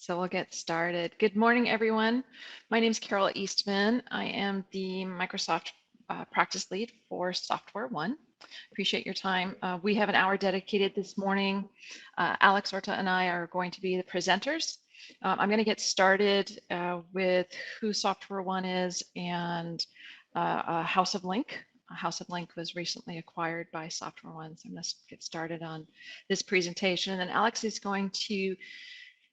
So we'll get started. Good morning, everyone. My name is Carol Eastman. I am the Microsoft practice lead for Software One. Appreciate your time. We have an hour dedicated this morning. Alex Orta and I are going to be the presenters. I'm going to get started with who Software One is and House of Link. House of Link was recently acquired by Software One, so I'm going to get started on this presentation. And then Alex is going to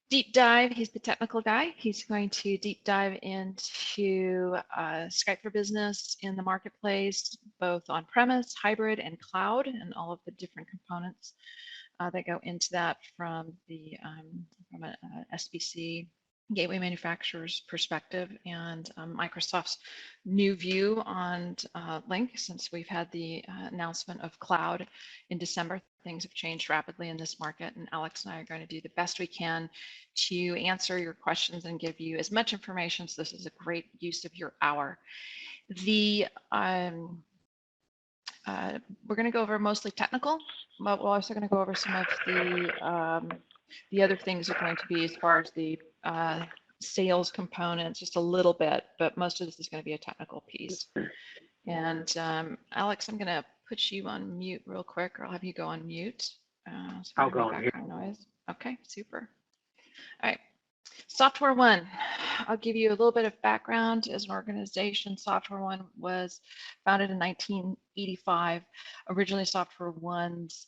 deep dive. He's the technical guy. He's going to deep dive into Skype for Business in the marketplace, both on-premise, hybrid, and cloud, and all of the different components that go into that from an SBC gateway manufacturer's perspective, and Microsoft's new view on Link. Since we've had the announcement of cloud in December, things have changed rapidly in this market, and Alex and I are going to do the best we can to answer your questions and give you as much information. So this is a great use of your hour. We're going to go over mostly technical, but we're also going to go over some of the other things are going to be as far as the sales components, just a little bit, but most of this is going to be a technical piece. And Alex, I'm going to put you on mute real quick, or I'll have you go on mute. So I'll go on mute. Noise. Okay, super. All right. Software One, I'll give you a little bit of background. As an organization, Software One was founded in 1985. Originally, Software One's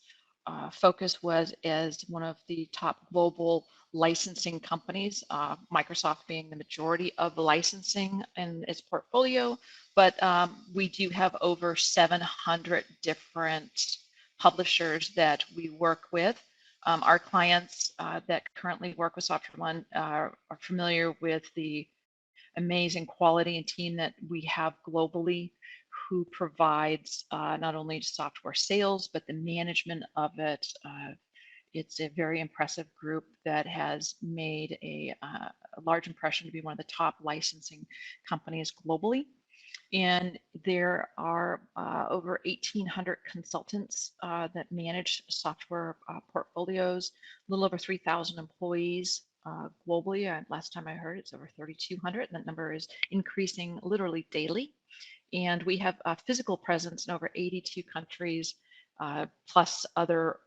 focus was as one of the top global licensing companies, Microsoft being the majority of the licensing in its portfolio, but we do have over 700 different publishers that we work with. Our clients that currently work with Software One are familiar with the amazing quality and team that we have globally, who provides not only software sales, but the management of it. It's a very impressive group that has made a large impression to be one of the top licensing companies globally. And there are over 1,800 consultants that manage software portfolios, a little over 3,000 employees globally. Last time I heard, it's over 3,200, and that number is increasing literally daily. And we have a physical presence in over 82 countries, plus other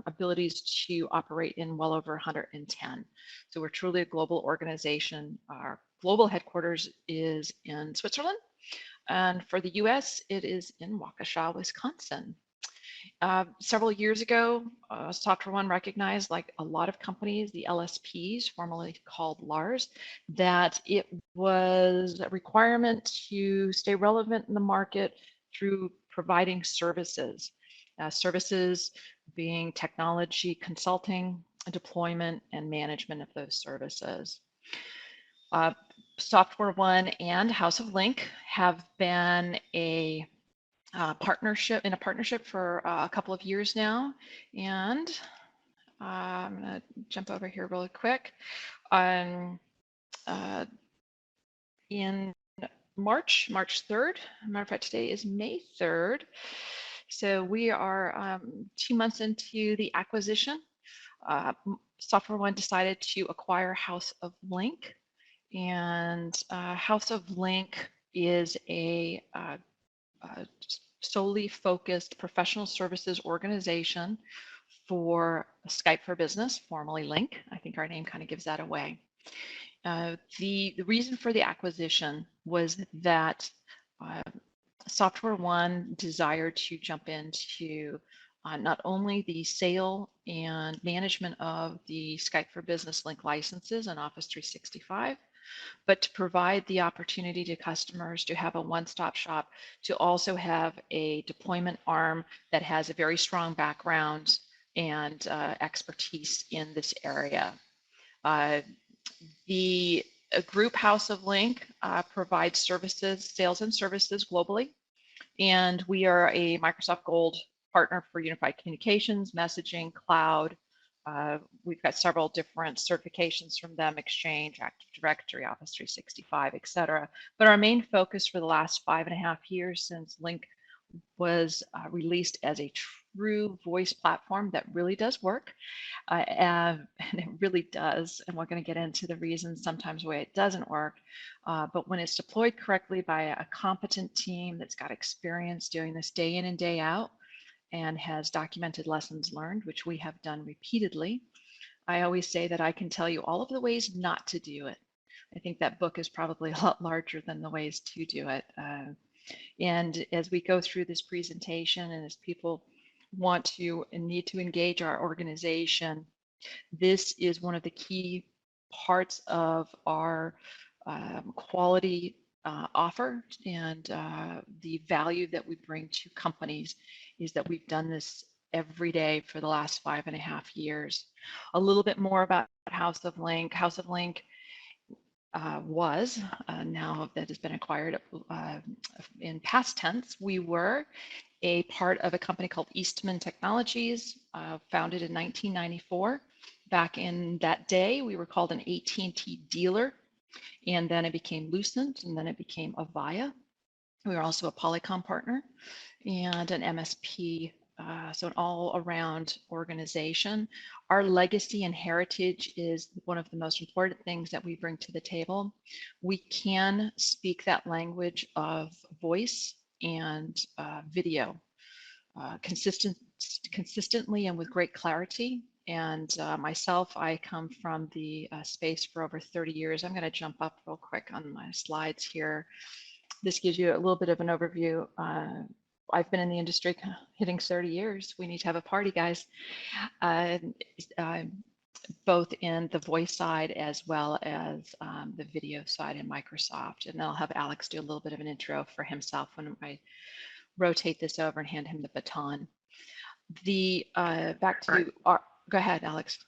abilities to operate in well over 110. So we're truly a global organization. Our global headquarters is in Switzerland. And for the US, it is in Waukesha, Wisconsin. Several years ago, Software One recognized, like a lot of companies, the LSPs, formerly called LARs, that it was a requirement to stay relevant in the market through providing services. Services being technology consulting, deployment, and management of those services. Software One and House of Link have been a partnership for a couple of years now, and I'm going to jump over here really quick. In March 3rd, matter of fact, today is May 3rd, so we are 2 months into the acquisition. Software One decided to acquire House of Link, and House of Link is a solely focused professional services organization for Skype for Business, formerly Link. I think our name kind of gives that away. The reason for the acquisition was that Software One desired to jump into not only the sale and management of the Skype for Business Link licenses and Office 365, but to provide the opportunity to customers to have a one-stop shop, to also have a deployment arm that has a very strong background and expertise in this area. The group House of Link provides services, sales and services globally, and we are a Microsoft Gold partner for unified communications, messaging, cloud. We've got several different certifications from them: Exchange, Active Directory, Office 365, et cetera. But our main focus for the last 5.5 years since Link was released as a true voice platform that really does work. And it really does. And we're going to get into the reasons sometimes why it doesn't work. But when it's deployed correctly by a competent team that's got experience doing this day in and day out and has documented lessons learned, which we have done repeatedly, I always say that I can tell you all of the ways not to do it. I think that book is probably a lot larger than the ways to do it. And as we go through this presentation and as people want to and need to engage our organization, this is one of the key parts of our quality offer and the value that we bring to companies is that we've done this every day for the last 5.5 years. A little bit more about House of Link. House of Link was, now that has been acquired in past tense, we were a part of a company called Eastman Technologies, founded in 1994. Back in that day, we were called an AT&T dealer, and then it became Lucent, and then it became Avaya. We were also a Polycom partner and an MSP, so an all-around organization. Our legacy and heritage is one of the most important things that we bring to the table. We can speak that language of voice and video consistently and with great clarity. And myself, I come from the space for over 30 years. I'm going to jump up real quick on my slides here. This gives you a little bit of an overview. I've been in the industry hitting 30 years. We need to have a party, guys. Both in the voice side as well as the video side in Microsoft. And I'll have Alex do a little bit of an intro for himself when I rotate this over and hand him the baton. Back to you. Go ahead, Alex.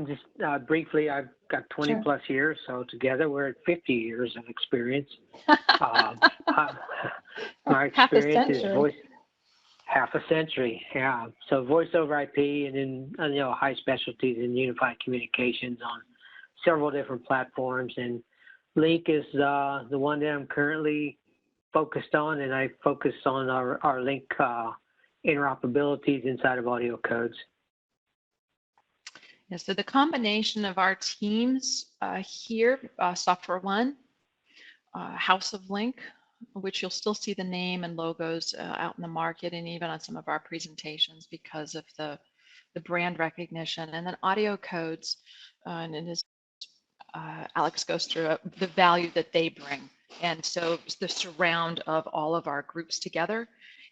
Just briefly, I've got 20 plus years, so together we're at 50 years of experience. My experience is half a century, yeah. So voice over IP and then high specialties in unified communications on several different platforms. And Link is the one that I'm currently focused on, and I focus on our Link interoperabilities inside of Audiocodes. Yeah, so the combination of our teams here, Software One, House of Link, which you'll still see the name and logos out in the market and even on some of our presentations because of the brand recognition, and then Audiocodes, and as Alex goes through the value that they bring. And so the surround of all of our groups together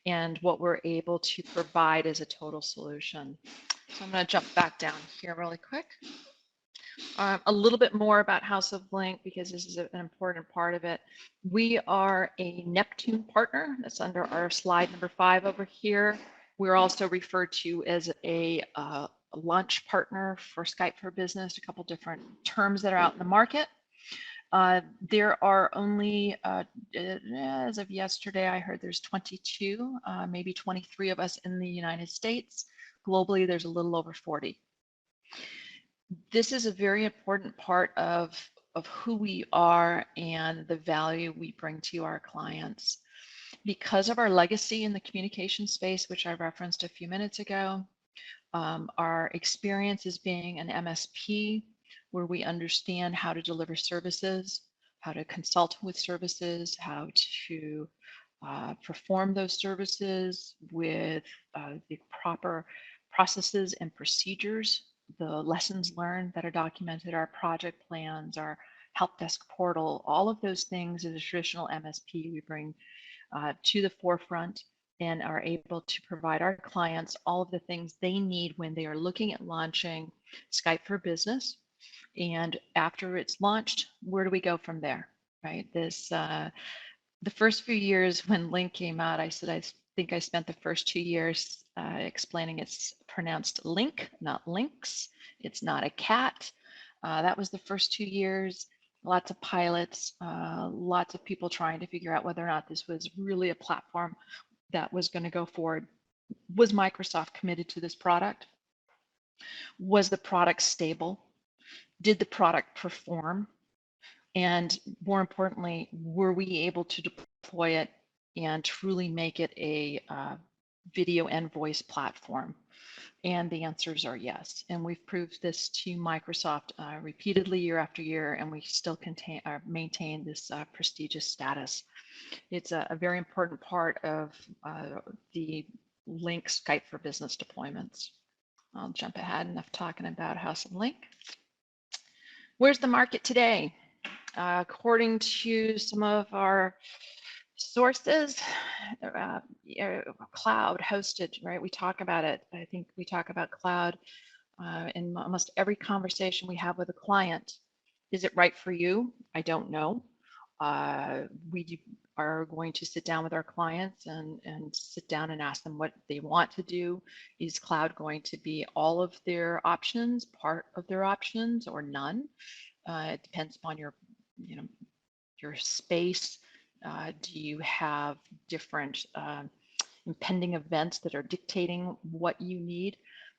and what we're able to provide as a total solution. So I'm going to jump back down here really quick. A little bit more about House of Link because this is an important part of it. We are a Neptune partner. That's under our slide number 5 over here. We're also referred to as a launch partner for Skype for Business, a couple different terms that are out in the market. There are only, as of yesterday, I heard there's 22, maybe 23 of us in the United States. Globally, there's a little over 40. This is a very important part of who we are and the value we bring to our clients. Because of our legacy in the communication space, which I referenced a few minutes ago, our experience as being an MSP, where we understand how to deliver services, how to consult with services, how to perform those services with the proper processes and procedures, the lessons learned that are documented, our project plans, our help desk portal, all of those things as a traditional MSP we bring to the forefront and are able to provide our clients all of the things they need when they are looking at launching Skype for Business. And after it's launched, where do we go from there, right? The first few years when Link came out, I said, I think I spent the first 2 years explaining it's pronounced Link, not Lynx. It's not a cat. That was the first 2 years. Lots of pilots, lots of people trying to figure out whether or not this was really a platform that was going to go forward. Was Microsoft committed to this product? Was the product stable? Did the product perform? And more importantly, were we able to deploy it and truly make it a video and voice platform? And the answers are yes. And we've proved this to Microsoft repeatedly year after year, and we still maintain this prestigious status. It's a very important part of the Link Skype for Business deployments. I'll jump ahead, enough talking about House of Link. Where's the market today? According to some of our sources, cloud hosted, right? We talk about it. I think we talk about cloud in almost every conversation we have with a client. Is it right for you? I don't know. We are going to sit down with our clients and sit down and ask them what they want to do. Is cloud going to be all of their options, part of their options, or none? It depends upon your, your space. Do you have different impending events that are dictating what you need?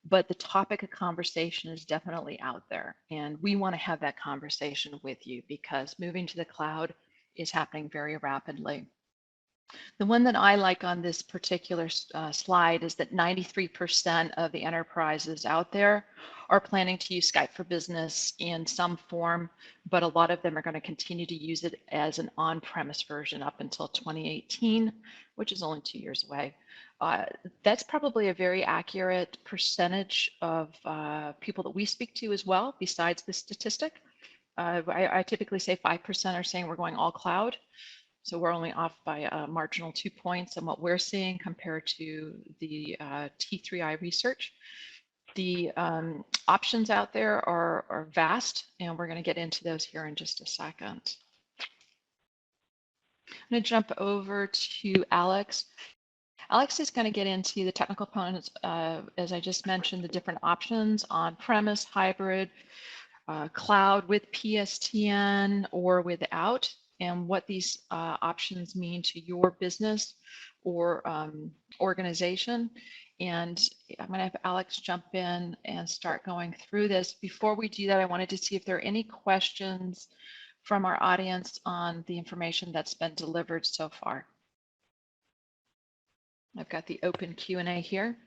But the topic of conversation is definitely out there. And we want to have that conversation with you because moving to the cloud is happening very rapidly. The one that I like on this particular slide is that 93% of the enterprises out there are planning to use Skype for Business in some form, but a lot of them are going to continue to use it as an on-premise version up until 2018, which is only 2 years away. That's probably a very accurate percentage of people that we speak to as well, besides the statistic. I typically say 5% are saying we're going all cloud. So we're only off by a marginal 2 points on what we're seeing compared to the T3I research. The options out there are vast, and we're going to get into those here in just a second. I'm going to jump over to Alex. Alex is going to get into the technical components, as I just mentioned, the different options on-premise, hybrid, cloud with PSTN or without, and what these options mean to your business or organization. And I'm going to have Alex jump in and start going through this. Before we do that, I wanted to see if there are any questions from our audience on the information that's been delivered so far. I've got the open Q&A here.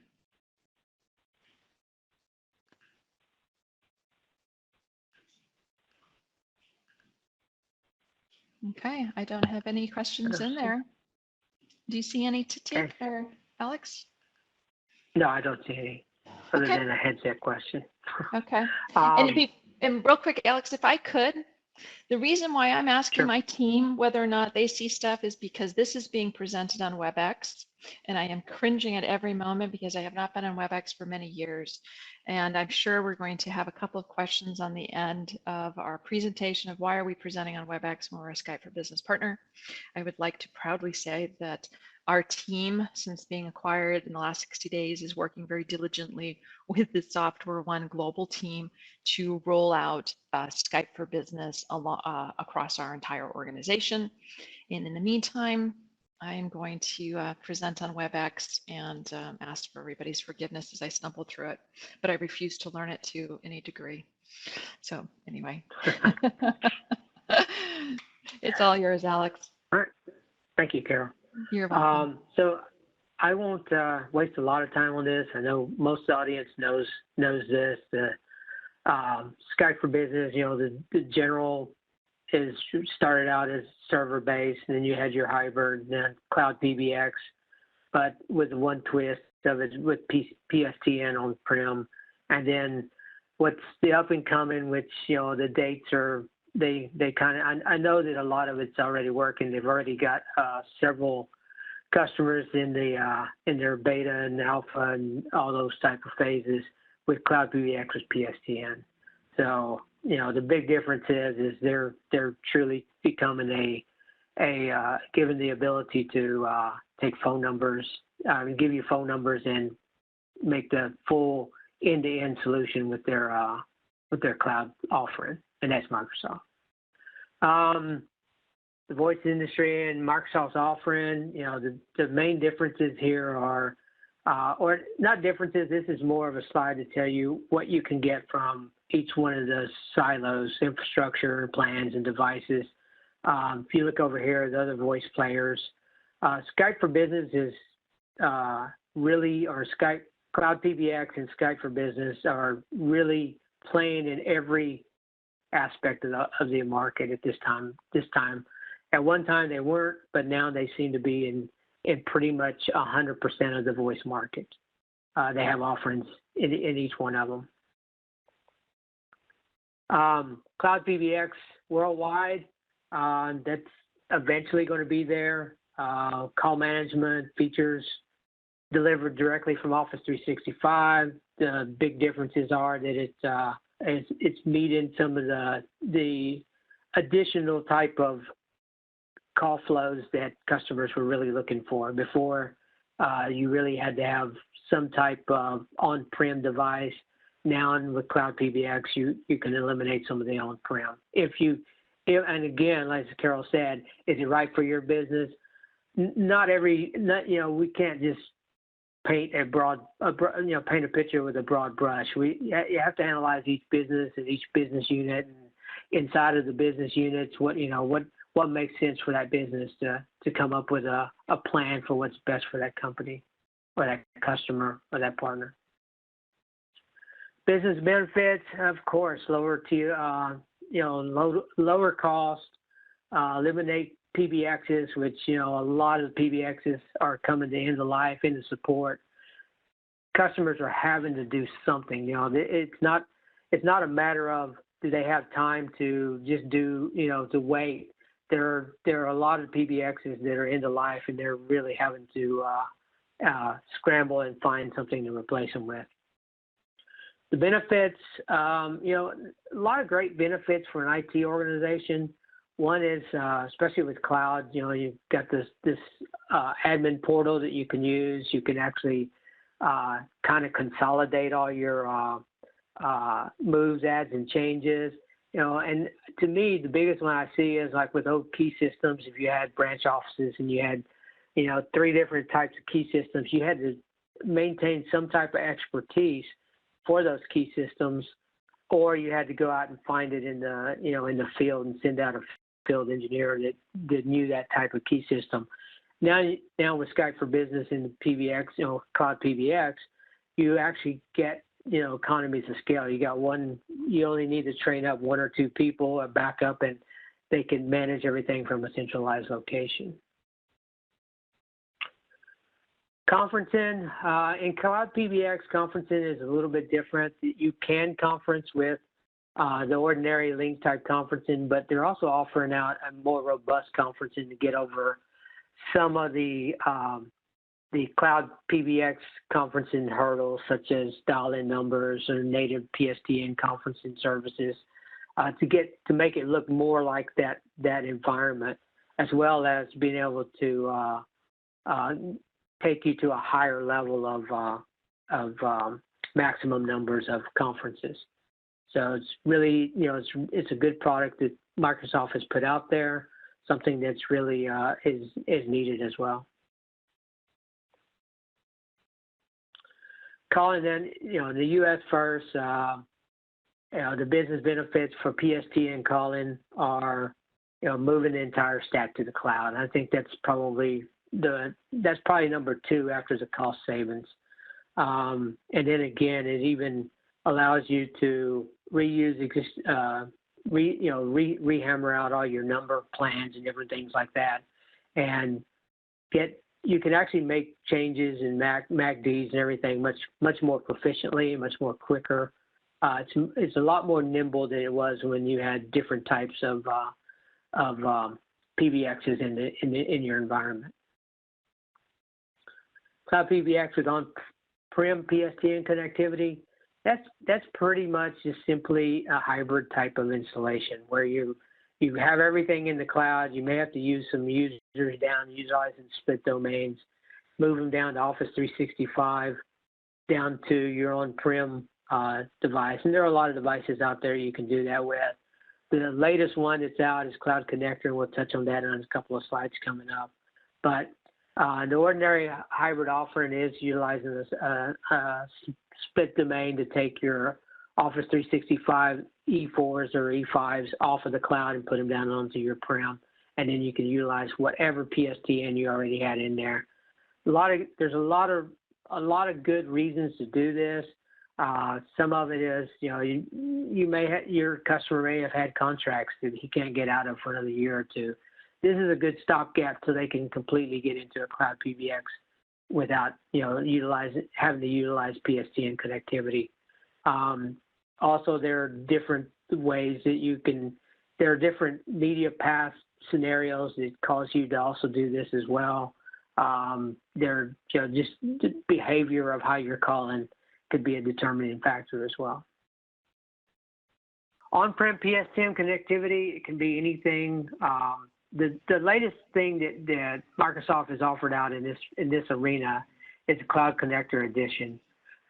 Okay, I don't have any questions in there. Do you see any to take there, Alex? No, I don't see any, other than a headset question. Okay. And real quick, Alex, if I could, the reason why I'm asking my team whether or not they see stuff is because this is being presented on WebEx, and I am cringing at every moment because I have not been on WebEx for many years. And I'm sure we're going to have a couple of questions on the end of our presentation of why are we presenting on WebEx when we're a Skype for Business partner. I would like to proudly say that our team, since being acquired in the last 60 days, is working very diligently with the Software One global team to roll out Skype for Business across our entire organization. And in the meantime, I am going to present on WebEx and ask for everybody's forgiveness as I stumble through it, but I refuse to learn it to any degree. So anyway, it's all yours, Alex. All right. Thank you, Carol. You're welcome. So I won't waste a lot of time on this. I know most of the audience knows this. The Skype for Business, the general is started out as server-based, and then you had your hybrid, then cloud PBX, but with one twist of it with PSTN on-prem. And then what's the up and coming, which, the dates are, they kind of, I know that a lot of it's already working. They've already got several customers in their beta and alpha and all those type of phases with cloud PBX with PSTN. So, the big difference is they're truly becoming given the ability to take phone numbers, give you phone numbers and make the full end-to-end solution with their cloud offering, and that's Microsoft. The voice industry and Microsoft's offering, the main differences here are, or not differences, this is more of a slide to tell you what you can get from each one of those silos, infrastructure, plans, and devices. If you look over here, the other voice players, Skype for Business is really, or Skype, Cloud PBX and Skype for Business are really playing in every aspect of the market at this time. At one time they weren't, but now they seem to be in pretty much 100% of the voice market. They have offerings in each one of them. Cloud PBX worldwide, that's eventually going to be there. Call management features delivered directly from Office 365. The big differences are that it's meeting some of the additional type of call flows that customers were really looking for. Before, you really had to have some type of on-prem device. Now, with Cloud PBX, you can eliminate some of the on-prem. And again, like Carol said, is it right for your business? We can't just paint paint a picture with a broad brush. You have to analyze each business and each business unit, and inside of the business units, what makes sense for that business to come up with a plan for what's best for that company or that customer or that partner. Business benefits, of course, lower cost, eliminate PBXs, which, a lot of the PBXs are coming to end of life, into support. Customers are having to do something. It's not a matter of do they have time to just do, to wait. There are a lot of PBXs that are end of life, and they're really having to scramble and find something to replace them with. The benefits, a lot of great benefits for an IT organization. One is, especially with cloud, you've got this admin portal that you can use. You can actually kind of consolidate all your moves, adds, and changes. And to me, the biggest one I see is like with old key systems. If you had branch offices and you had, 3 different types of key systems, you had to maintain some type of expertise for those key systems, or you had to go out and find it in the field and send out a field engineer that knew that type of key system. Now with Skype for Business and the PBX, Cloud PBX, you actually get, economies of scale. You only need to train up 1 or 2 people, a backup, and they can manage everything from a centralized location. Conferencing, in Cloud PBX, conferencing is a little bit different. You can conference with the ordinary link type conferencing, but they're also offering out a more robust conferencing to get over some of the Cloud PBX conferencing hurdles, such as dial-in numbers or native PS10 conferencing services, to make it look more like that environment, as well as being able to take you to a higher level of maximum numbers of conferences. So it's really, it's a good product that Microsoft has put out there, something that's really is needed as well. Calling then, in the U.S. first, the business benefits for PSTN calling are, moving the entire stack to the cloud. I think that's probably number 2 after the cost savings. And then again, it even allows you to reuse, rehammer out all your number plans and different things like that, and you can actually make changes in MACDs and everything much more proficiently and much more quicker. It's a lot more nimble than it was when you had different types of PBXs in your environment. Cloud PBX with on-prem PS10 connectivity, that's pretty much just simply a hybrid type of installation where you have everything in the cloud. You may have to use some users down, utilizing split domains, move them down to Office 365, down to your on-prem device. And there are a lot of devices out there you can do that with. The latest one that's out is Cloud Connector, and we'll touch on that on a couple of slides coming up. But the ordinary hybrid offering is utilizing a split domain to take your Office 365 E4s or E5s off of the cloud and put them down onto your prem, and then you can utilize whatever PSTN you already had in there. There's a lot of a lot of good reasons to do this. Some of it is, you may your customer may have had contracts that he can't get out of for another year or two. This is a good stopgap so they can completely get into a cloud PBX without, having to utilize PS10 connectivity. Also, there are different ways that there are different media path scenarios that cause you to also do this as well. Just the behavior of how you're calling could be a determining factor as well. On-prem PS10 connectivity, it can be anything. The latest thing that Microsoft has offered out in this arena is the Cloud Connector Edition.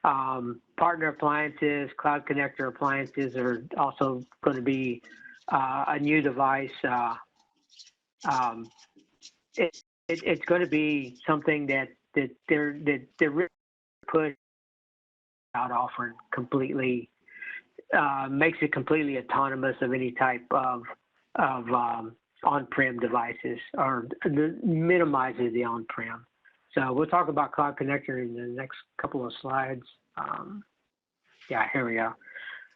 Partner appliances, Cloud Connector appliances are also going to be a new device. It's going to be something that they're really put out offering completely, makes it completely autonomous of any type of on-prem devices, or minimizes the on-prem. So we'll talk about Cloud Connector in the next couple of slides. Yeah, here we go.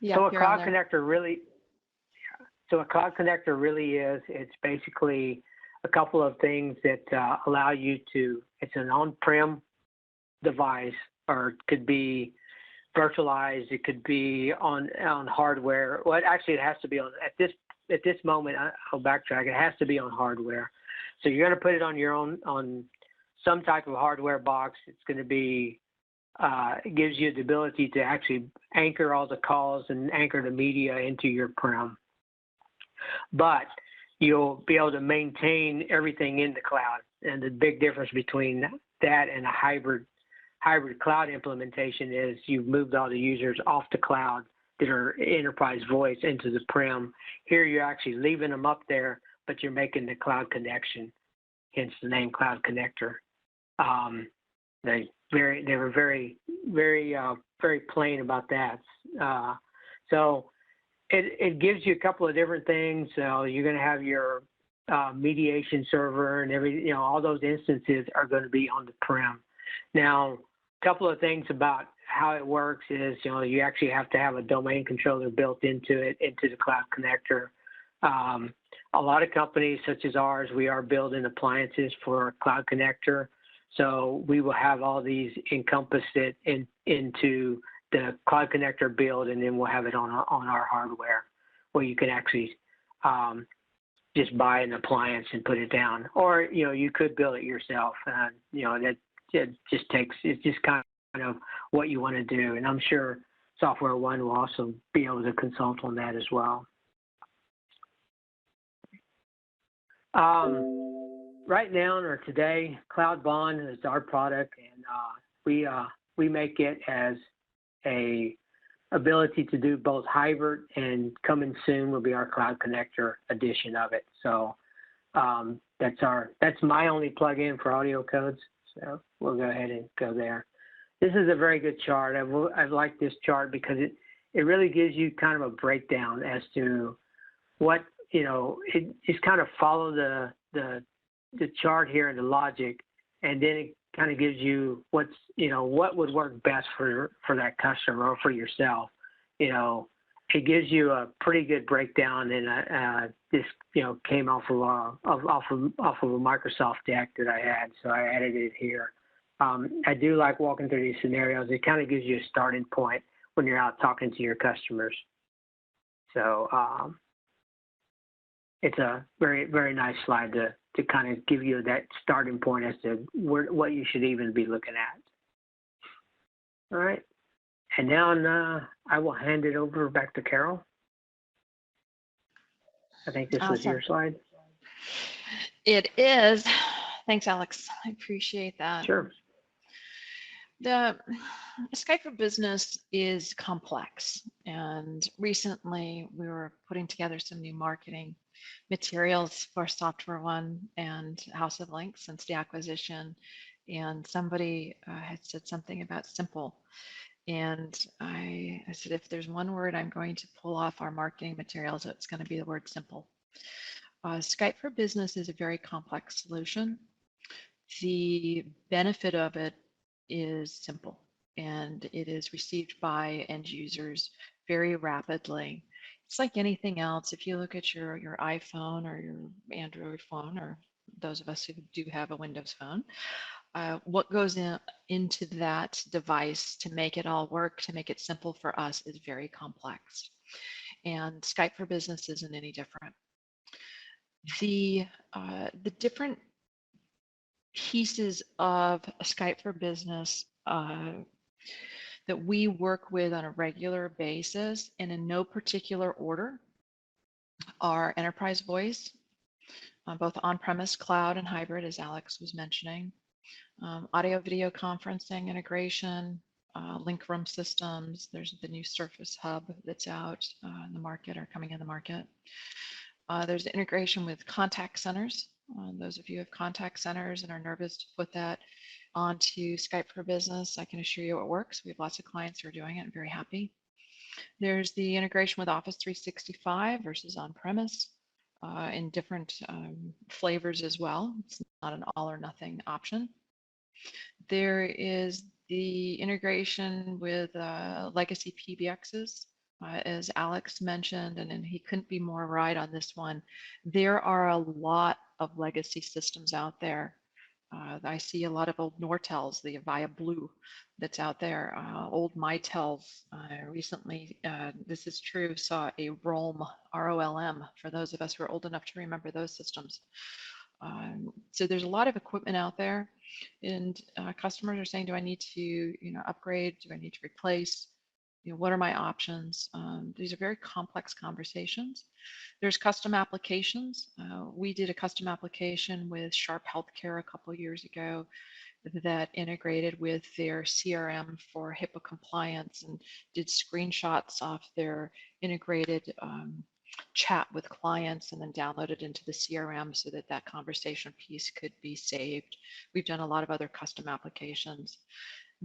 Yeah, so a Cloud Connector really is, it's basically a couple of things that allow you to, it's an on-prem device, or it could be virtualized, it could be on hardware. Well, actually it has to be on, at this moment, I'll backtrack, it has to be on hardware. So you're going to put it on your own, on some type of hardware box. It's going to be, it gives you the ability to actually anchor all the calls and anchor the media into your prem. But you'll be able to maintain everything in the cloud. And the big difference between that and a hybrid cloud implementation is you've moved all the users off the cloud that are enterprise voice into the prem. Here you're actually leaving them up there, but you're making the cloud connection, hence the name Cloud Connector. They were very plain about that. So it gives you a couple of different things. So you're going to have your mediation server and all those instances are going to be on the prem. Now, a couple of things about how it works is, you actually have to have a domain controller built into it, into the Cloud Connector. A lot of companies such as ours, we are building appliances for Cloud Connector. So we will have all these encompassed into the Cloud Connector build, and then we'll have it on our hardware, where you can actually just buy an appliance and put it down, or you could build it yourself. It's just kind of what you want to do, and I'm sure Software One will also be able to consult on that as well. Right now or today, Cloud Bond is our product, and we make it as a ability to do both hybrid, and coming soon will be our Cloud Connector edition of it. So that's my only plug-in for Audiocodes. So we'll go ahead and go there. This is a very good chart. I like this chart because it really gives you kind of a breakdown as to what, it just kind of follow the chart here and the logic, and then it kind of gives you what would work best for that customer or for yourself. It gives you a pretty good breakdown, and this came off of a Microsoft deck that I had, so I added it here. I do like walking through these scenarios. It kind of gives you a starting point when you're out talking to your customers. So it's a very, very nice slide to kind of give you that starting point as to what you should even be looking at. All right. And now I will hand it over back to Carol. I think this was your slide. It is. Thanks, Alex. I appreciate that. Sure. The Skype for Business is complex, and recently we were putting together some new marketing materials for Software One and House of Links since the acquisition, and somebody had said something about simple, and I said, if there's one word I'm going to pull off our marketing materials, it's going to be the word simple. Skype for Business is a very complex solution. The benefit of it is simple and it is received by end users very rapidly. It's like anything else. If you look at your iPhone or your Android phone, or those of us who do have a Windows phone, what goes into that device to make it all work, to make it simple for us, is very complex. And Skype for Business isn't any different. The different pieces of Skype for Business that we work with on a regular basis and in no particular order are enterprise voice, both on-premise, cloud, and hybrid, as Alex was mentioning, audio video conferencing integration, link room systems. There's the new Surface Hub that's out in the market or coming in the market. There's integration with contact centers. Those of you who have contact centers and are nervous to put that onto Skype for Business, I can assure you it works. We have lots of clients who are doing it and very happy. There's the integration with Office 365 versus on-premise in different flavors as well. It's not an all or nothing option. There is the integration with legacy PBXs. As Alex mentioned, and he couldn't be more right on this one, there are a lot of legacy systems out there. I see a lot of old Nortels, the Avaya Blue that's out there, old Mitels. Recently, this is true, saw a ROLM, R-O-L-M, for those of us who are old enough to remember those systems. So there's a lot of equipment out there, and customers are saying, do I need to upgrade? Do I need to replace? What are my options? These are very complex conversations. There's custom applications. We did a custom application with Sharp Healthcare a couple of years ago that integrated with their CRM for HIPAA compliance and did screenshots off their integrated chat with clients and then downloaded into the CRM so that that conversation piece could be saved. We've done a lot of other custom applications.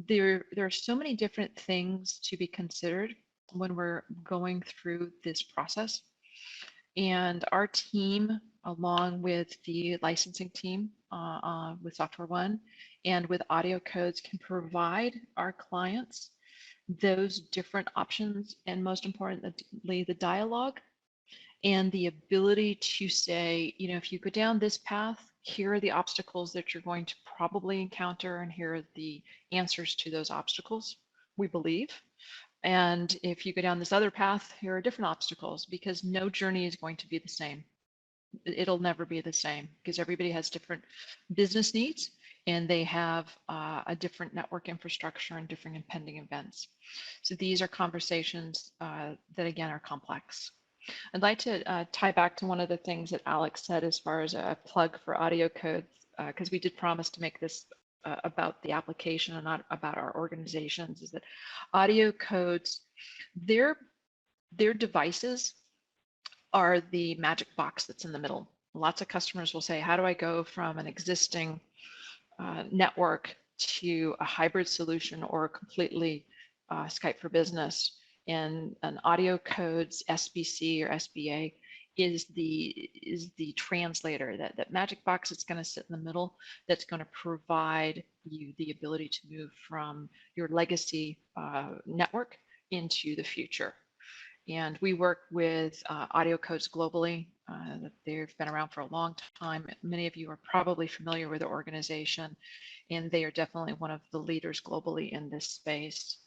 There are so many different things to be considered when we're going through this process. And our team, along with the licensing team with Software One and with Audiocodes, can provide our clients those different options, and most importantly, the dialogue and the ability to say, if you go down this path, here are the obstacles that you're going to probably encounter, and here are the answers to those obstacles, we believe. And if you go down this other path, here are different obstacles, because no journey is going to be the same. It'll never be the same, because everybody has different business needs, and they have a different network infrastructure and different impending events. So these are conversations that, again, are complex. I'd like to tie back to one of the things that Alex said as far as a plug for Audiocodes, because we did promise to make this about the application and not about our organizations, is that Audiocodes, their devices are the magic box that's in the middle. Lots of customers will say, how do I go from an existing network to a hybrid solution or completely Skype for Business? And an Audiocodes SBC or SBA is the translator, that magic box that's going to sit in the middle, that's going to provide you the ability to move from your legacy network into the future. And we work with Audiocodes globally. They've been around for a long time. Many of you are probably familiar with the organization, and they are definitely one of the leaders globally in this space.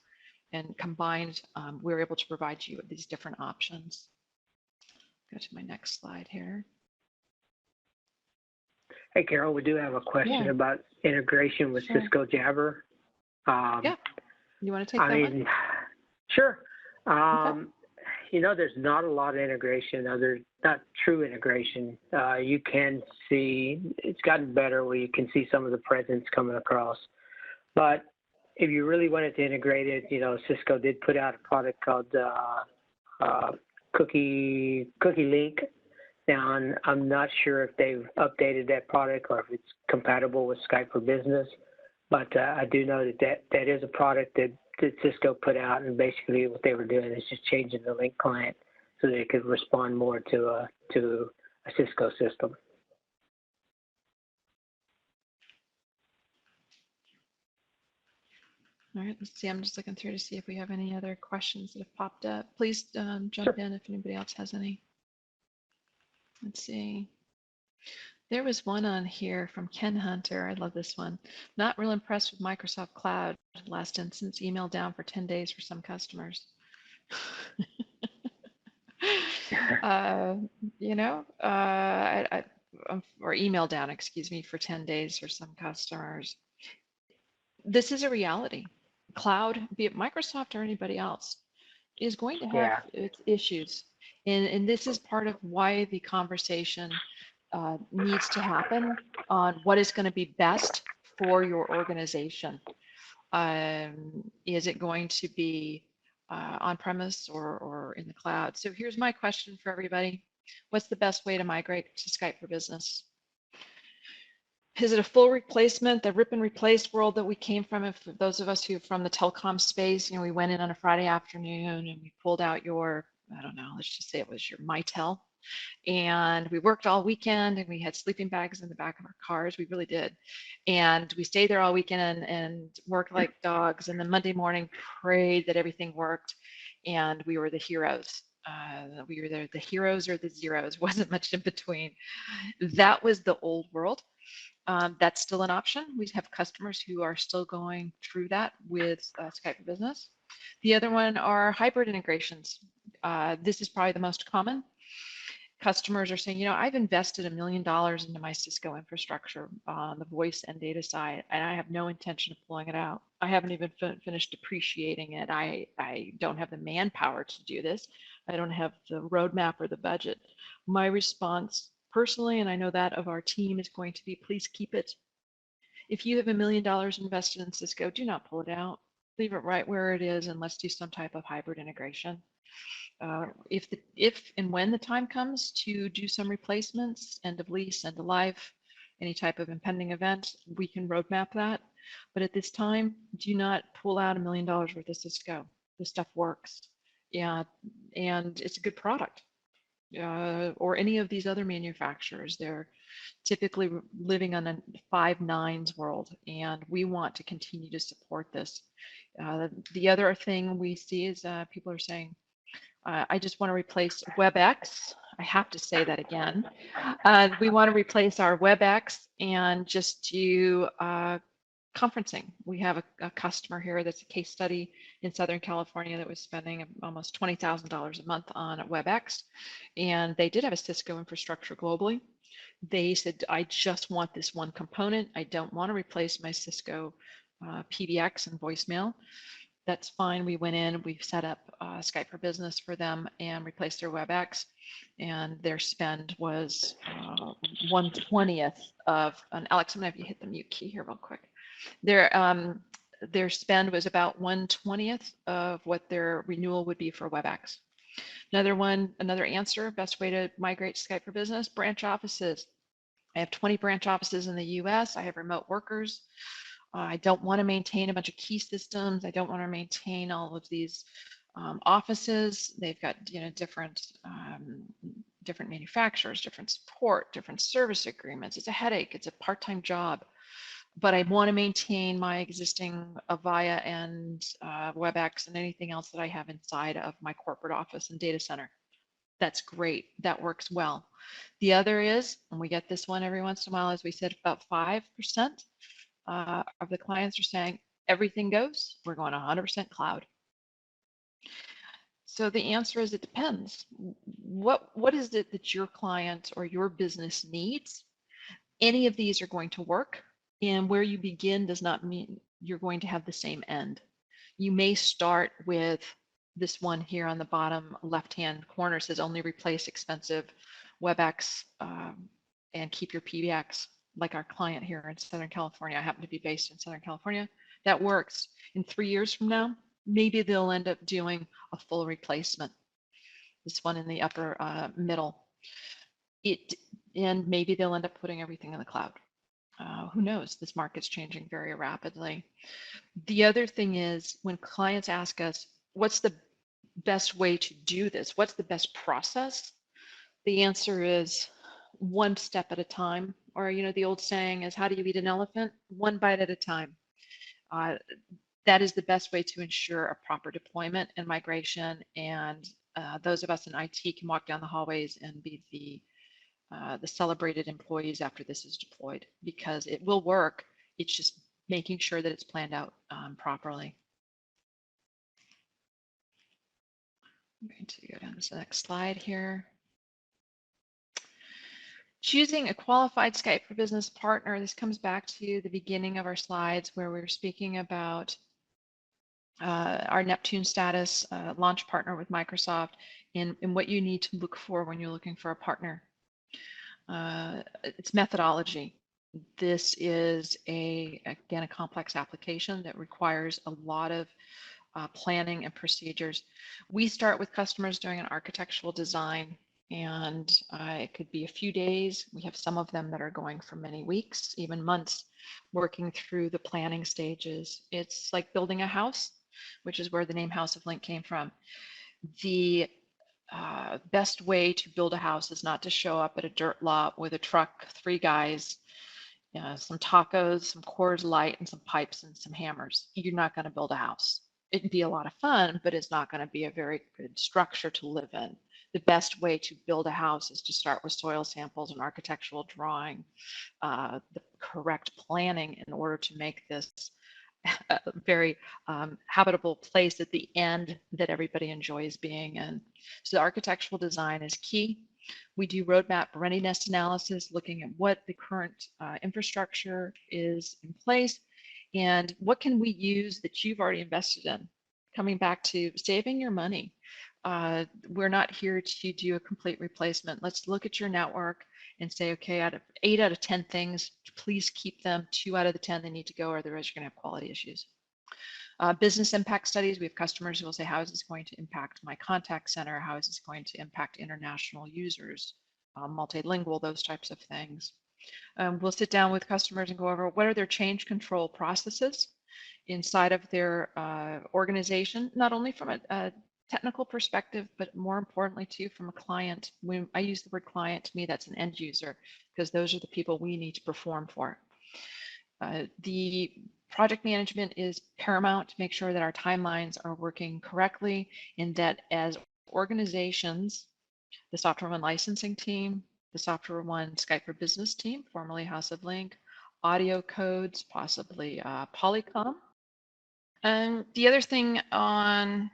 And combined, we're able to provide you with these different options. Go to my next slide here. Hey, Carol, we do have a question about integration with Cisco Jabber. Yeah, you want to take that one? Sure. Okay. There's not a lot of integration, not true integration. You can see, it's gotten better where you can see some of the presence coming across. But if you really wanted to integrate it, Cisco did put out a product called Cookie Link. Now, I'm not sure if they've updated that product or if it's compatible with Skype for Business, but I do know that is a product that Cisco put out, and basically what they were doing is just changing the link client so they could respond more to a Cisco system. All right, let's see. I'm just looking through to see if we have any other questions that have popped up. Please jump Sure. in if anybody else has any. Let's see. There was one on here from Ken Hunter. I love this one. Not real impressed with Microsoft Cloud. Last instance, email down for 10 days for some customers. You know, or email down, excuse me, for 10 days for some customers. This is a reality. Cloud, be it Microsoft or anybody else, is going to have its issues. And this is part of why the conversation needs to happen on what is going to be best for your organization. Is it going to be on-premise or in the cloud? So here's my question for everybody. What's the best way to migrate to Skype for Business? Is it a full replacement, the rip and replace world that we came from? If those of us who are from the telecom space, you know, we went in on a Friday afternoon and we pulled out your, I don't know, let's just say it was your Mitel, and we worked all weekend and we had sleeping bags in the back of our cars. We really did. And we stayed there all weekend and worked like dogs. And then Monday morning prayed that everything worked. And we were the heroes. We were the heroes or the zeros, wasn't much in between. That was the old world. That's still an option. We have customers who are still going through that with Skype for Business. The other one are hybrid integrations. This is probably the most common. Customers are saying, you know, I've invested $1 million into my Cisco infrastructure on the voice and data side, and I have no intention of pulling it out. I haven't even finished depreciating it. I don't have the manpower to do this. I don't have the roadmap or the budget. My response personally, and I know that of our team, is going to be, please keep it. If you have $1 million invested in Cisco, do not pull it out. Leave it right where it is, and let's do some type of hybrid integration. If and when the time comes to do some replacements, end of lease, end of life, any type of impending event, we can roadmap that. But at this time, do not pull out $1 million worth of Cisco. This stuff works. Yeah, and it's a good product. Or any of these other manufacturers, they're typically living on a 5 nines world, and we want to continue to support this. The other thing we see is people are saying, I just want to replace WebEx. I have to say that again. We want to replace our WebEx and just do conferencing. We have a customer here that's a case study in Southern California that was spending almost $20,000 a month on WebEx, and they did have a Cisco infrastructure globally. They said, I just want this one component. I don't want to replace my Cisco PBX and voicemail. That's fine. We went in, we set up Skype for Business for them and replaced their WebEx, and their spend was 1/20th of, and Alex, I'm gonna have you hit the mute key here real quick. Their spend was about 1/20th of what their renewal would be for WebEx. Another answer, best way to migrate to Skype for Business, branch offices. I have 20 branch offices in the US. I have remote workers. I don't want to maintain a bunch of key systems. I don't want to maintain all of these offices. They've got, you know, different manufacturers, different support, different service agreements. It's a headache. It's a part-time job. But I want to maintain my existing Avaya and WebEx and anything else that I have inside of my corporate office and data center. That's great. That works well. The other is, and we get this one every once in a while, as we said, about 5% of the clients are saying everything goes, we're going 100% cloud. So the answer is it depends. What is it that your client or your business needs? Any of these are going to work, and where you begin does not mean you're going to have the same end. You may start with this one here on the bottom left-hand corner, says only replace expensive WebEx and keep your PBX, like our client here in Southern California. I happen to be based in Southern California. That works. In 3 years from now, maybe they'll end up doing a full replacement. This one in the upper middle. And maybe they'll end up putting everything in the cloud. Who knows? This market's changing very rapidly. The other thing is when clients ask us, what's the best way to do this? What's the best process? The answer is one step at a time. Or, you know, the old saying is, how do you eat an elephant? One bite at a time. that is the best way to ensure a proper deployment and migration. And those of us in IT can walk down the hallways and be the celebrated employees after this is deployed, because it will work. It's just making sure that it's planned out properly. I'm going to go down to the next slide here. Choosing a qualified Skype for Business partner. This comes back to the beginning of our slides where we were speaking about our Neptune status, launch partner with Microsoft, and what you need to look for when you're looking for a partner. It's methodology. This is again, a complex application that requires a lot of planning and procedures. We start with customers doing an architectural design, and it could be a few days. We have some of them that are going for many weeks, even months, working through the planning stages. It's like building a house, which is where the name House of Link came from. The best way to build a house is not to show up at a dirt lot with a truck, 3 guys, some tacos, some Coors Light, and some pipes and some hammers. You're not going to build a house. It'd be a lot of fun, but it's not going to be a very good structure to live in. The best way to build a house is to start with soil samples and architectural drawing, the correct planning in order to make this a very habitable place at the end that everybody enjoys being in. So the architectural design is key. We do roadmap readiness analysis, looking at what the current infrastructure is in place and what can we use that you've already invested in. Coming back to saving your money. We're not here to do a complete replacement. Let's look at your network and say, okay, out of 8 out of 10 things, please keep them. 2 out of the 10 they need to go, or otherwise you're going to have quality issues. Business impact studies. We have customers who will say, how is this going to impact my contact center? How is this going to impact international users, multilingual, those types of things. We'll sit down with customers and go over what are their change control processes inside of their organization, not only from a technical perspective, but more importantly too from a client. When I use the word client, to me that's an end user, because those are the people we need to perform for. The project management is paramount to make sure that our timelines are working correctly, and that as organizations, the Software One licensing team, the Software One Skype for Business team, formerly House of Link, Audiocodes, possibly Polycom. And the other thing on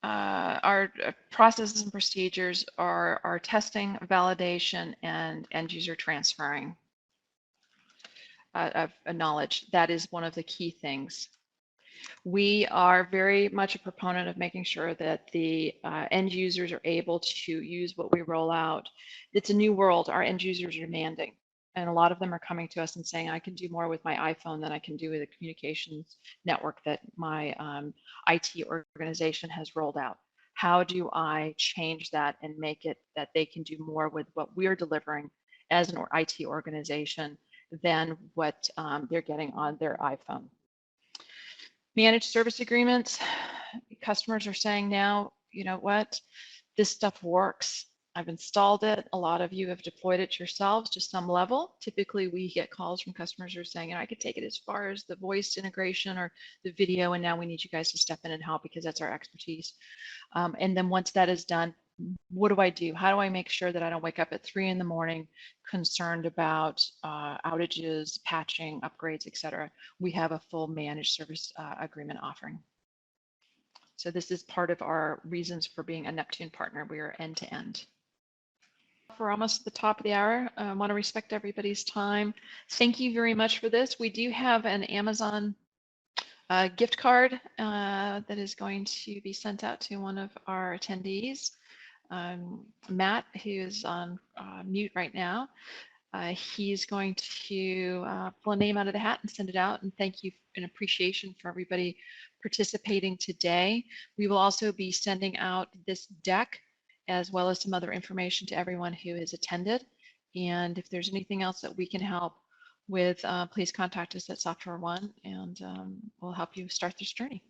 our processes and procedures are our testing, validation, and end user transferring of knowledge. That is one of the key things. We are very much a proponent of making sure that the end users are able to use what we roll out. It's a new world. Our end users are demanding. And a lot of them are coming to us and saying, I can do more with my iPhone than I can do with a communications network that my IT organization has rolled out. How do I change that and make it that they can do more with what we're delivering as an IT organization than what they're getting on their iPhone? Managed service agreements. Customers are saying now, you know what, this stuff works. I've installed it. A lot of you have deployed it yourselves to some level. Typically, we get calls from customers who are saying, I could take it as far as the voice integration or the video, and now we need you guys to step in and help because that's our expertise. And then once that is done, what do I do? How do I make sure that I don't wake up at 3 in the morning concerned about outages, patching, upgrades, etc.? We have a full managed service agreement offering. So this is part of our reasons for being a Neptune partner. We are end to end. We're almost at the top of the hour. I want to respect everybody's time. Thank you very much for this. We do have an Amazon gift card that is going to be sent out to one of our attendees. Matt, who is on mute right now, he's going to pull a name out of the hat and send it out, and thank you in appreciation for everybody participating today. We will also be sending out this deck as well as some other information to everyone who has attended. And if there's anything else that we can help with, please contact us at Software One, and we'll help you start this journey.